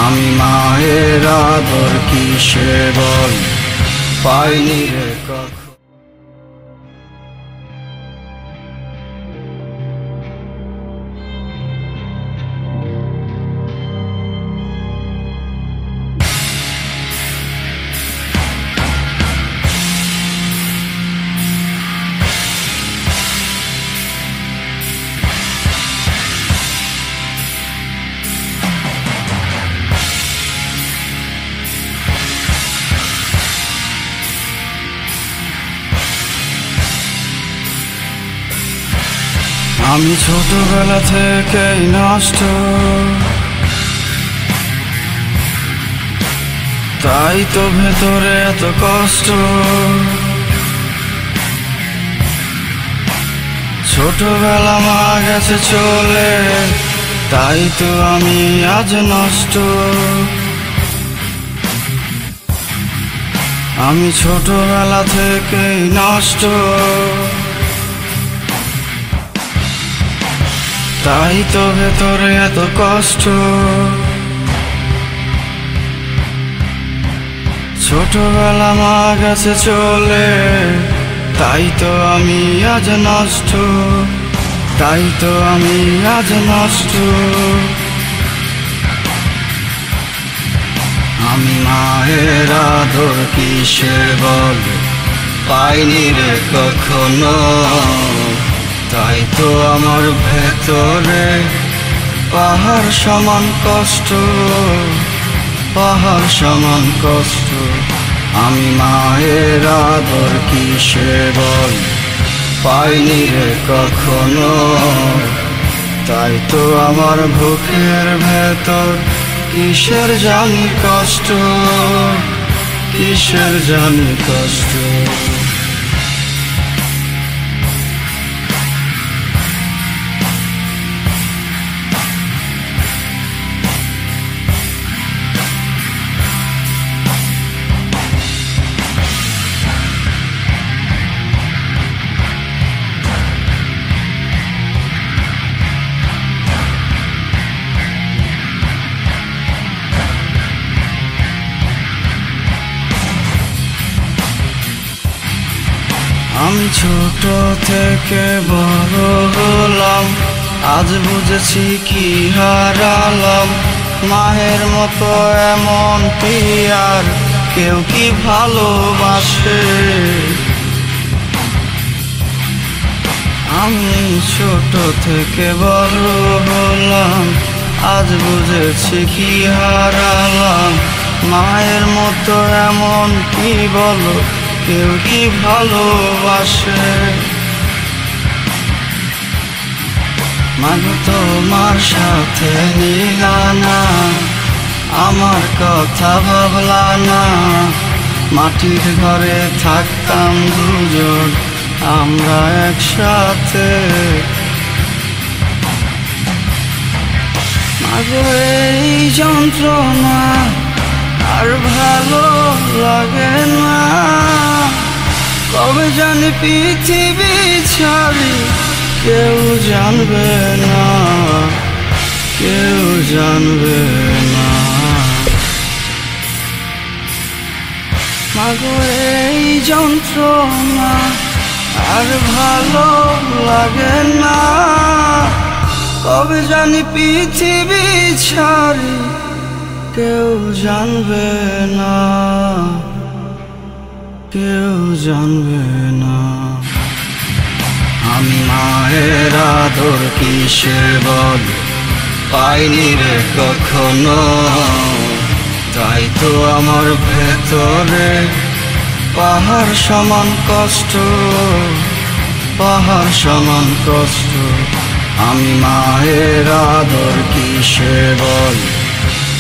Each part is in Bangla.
আমি মায়ের আদর কিসে বল পাইনি রে কখনো। আমি ছোটবেলা থেকেই নষ্ট, তাই তো ভেতরে এত কষ্ট। ছোটবেলা মা গেছে চলে, তাই তো আমি আজ নষ্ট। আমি ছোটবেলা থেকেই নষ্ট, তাই তো ভেতরে এত কষ্ট। ছোটবেলা মা গেছে চলে, তাই তো আমি আজ নষ্ট, তাই তো আমি আজ নষ্ট। আমি মায়ের আদর কিসে বল পাইনি রে কখনো, তাই তো আমার ভেতরে পাহাড় সমান কষ্ট, পাহাড় সমান কষ্ট। আমি মায়ের আদর কিসে বল পাইনি রে কখনো, তাই তো আমার বুকের ভেতর কিসের জানি কষ্ট, কিসের জানি কষ্ট। আমি ছোট থেকে বড় হলাম, আজ বুঝেছি কি হারালাম। মায়ের মতো এমন আর কেউ কি ভালোবাসে। আমি ছোট থেকে বড় হলাম, আজ বুঝেছি কি হারালাম। মায়ের মতো এমন কি বলো কেউ কি ভালোবাসে। মাগো তোমার সাথে নিলা না, আমার কথা ভাবলা না। মাটির ঘরে থাকতাম দুজন আমরা একসাথে। মাগো এই যন্ত্রণা আর ভালো লাগে না। কবে জানি পৃথিবী ছাড়ি কেউ জানবে না, কেউ জানবে না। মাগো এই যন্ত্রণা আর ভালো লাগে না। কবে জানি পৃথিবী ছাড়ি কেউ জানবে না, কেউ জানবে না। আমি মায়ের আদর কিসে বল পাইনি রে কখনো, তাই তো আমার ভেতরে পাহাড় সমান কষ্ট, পাহাড় সমান কষ্ট। আমি মায়ের আদর কিসে বল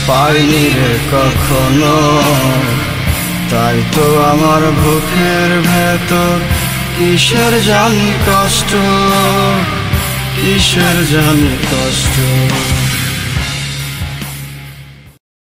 পাইনি রে কখনো, তাই তো আমার বুকের ভেতর কিসের জানি কষ্ট, কিসের জানি কষ্ট।